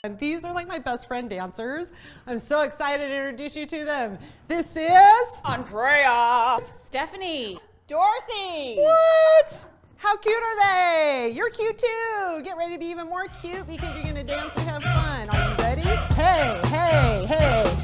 And these are like my best friend dancers. I'm so excited to introduce you to them. This is Andrea, Stephanie, Dorothy. What? How cute are they? You're cute too. Get ready to be even more cute because you're gonna dance and have fun. Are you ready? Hey, hey, hey.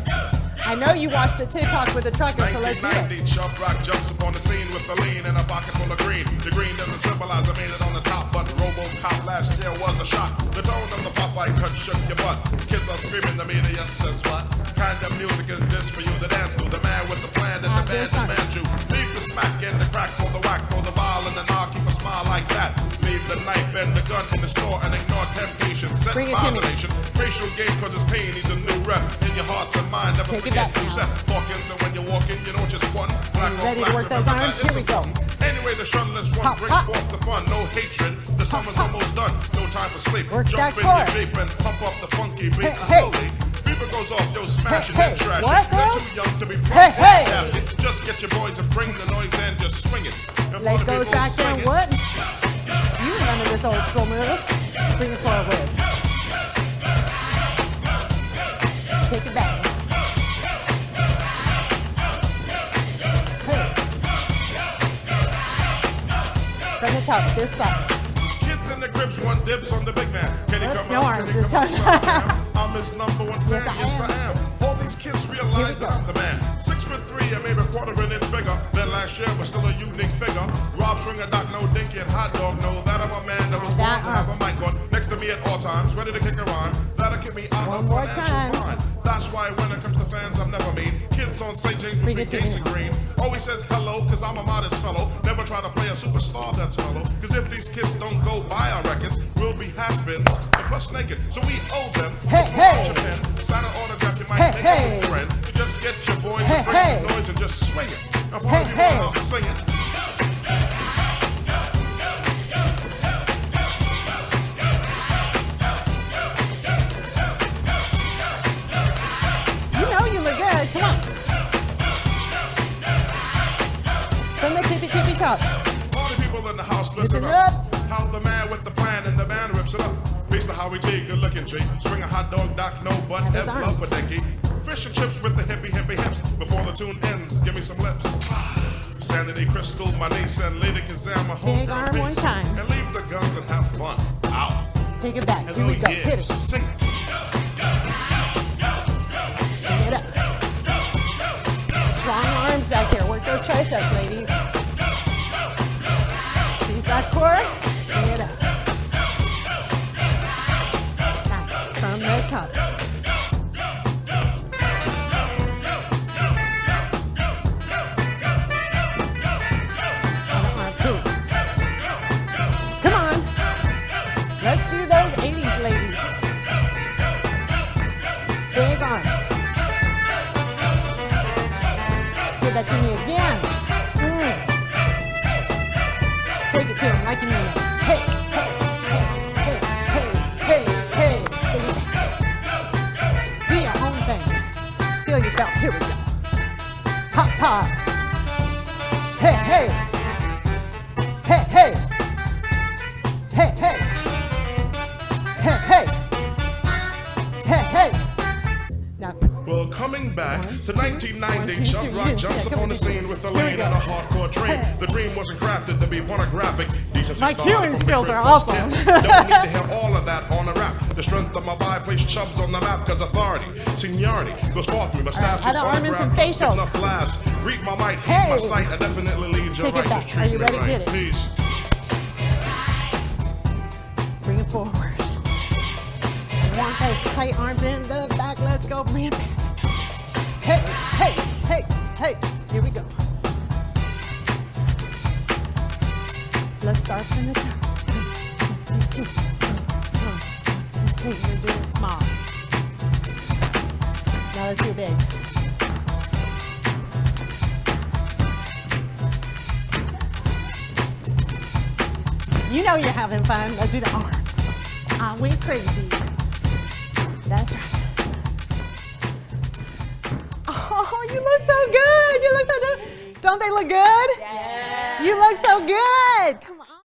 I know you watched the TikTok with the trucker, so let's do it. Chub jumps upon the scene with the lean and a pocket full of green. The green doesn't symbolize I made it on the top, but RoboCop last year was a shock. The tone of the Popeye cut shook your butt. Kids are screaming, the media says what? Kind of music is this for you to dance to? The man with the plan and the band demands you. Leave the smack and the crack for the whack, for the ball and the knock, keep a smile like that. Leave the knife and the gun in the store and ignore temptation. Set violation. Facial game cause it's pain needs a new rep. In your heart and mind, never forget you set. Walk-ins and when you're walking, you don't just one. Black on ready black, to work those arms? Here we go. Anyway, the shunless one brings forth the fun. No hatred, the summer's almost done. No time for sleep. Jump in your Jeep and pump up the funky beat. Slowly, beeper goes off, yo, smashing and trashing. They're too young to be casket. Just get your boys and bring the noise and just swing it. Leg goes back down. What? You remember this old school move? Bring it forward. Take it back. From the top, this side. Kids in the cribs want dibs on the big man. Can he come no out? arms Can he this come time. out? I'm his number one fan. Yes, I am. All these kids realize that I'm the man. 6'3" and maybe a quarter of an inch bigger than last year, but still a unique figure. Rob Stringer, Doc, no dinky, and hot dog know that I'm a man that was born to have a mic on next to me at all times, ready to kick a rhyme. That'll get me out of financial line. That's why when it comes to fans, I'm never mean. Kids on St. James with gates and green. Always says hello, cause I'm a modest fellow. Never try to play a superstar that's mellow. Cause if these kids don't go buy our records, we'll be has-beens and plus naked. So we owe them. Sign an autograph, you might make a friend. You just get your boys and bring the noise and just swing it. Now part of you I'll sing it. Come on. From the tippy top. All the people in the house listen up. How the man with the plan and the man rips it up. Face the Howie G, good looking G. Swing a hot dog, Doc, no butt, F love for Dinky. Fish and chips with the hippie hips. Before the tune ends, give me some lips. Sanity Crystal, my niece and Lady Kazam, my home. Big arm one time. And leave the guns and have fun. Ow. Take it back. Here we go. Hit it. Sing it. Bring it up. Strong arms back here. Work those triceps, ladies. Squeeze that core. Bring it up. Nice. From the top. Come on. Let's do those 80s, ladies. Big arms. Give that to me again. Take it to him like you mean it. Hey, hey, hey, hey, hey, hey. Do your own thing. Feel yourself. Here we go. Hop, hop. Hey, hey. Hey, hey. Hey, hey. Hey, hey. Hey, hey. Now, well, coming back to 1990, Chub jumps upon the scene with a lane and a hardcore dream. The dream wasn't crafted to be pornographic. My cueing skills are awful. Don't need to hear all of that on a rap. The strength of my vibe placed Chubs on the map, cause authority, seniority goes forth me. My staff is photographed, spitting up blast. Read my mic, keep my sight, I definitely lead your right to treat me right. Peace. Bring it forward. I want those tight arms in the back. Let's go. Bring it back. Hey, hey, hey, hey. Here we go. Let's start from the top. Hey, you're doing it small. Now let's do big. You know you're having fun. Let's do the arm. I went crazy. That's right. Oh, you look so good. You look so good. Don't they look good? Yeah. You look so good. Come on.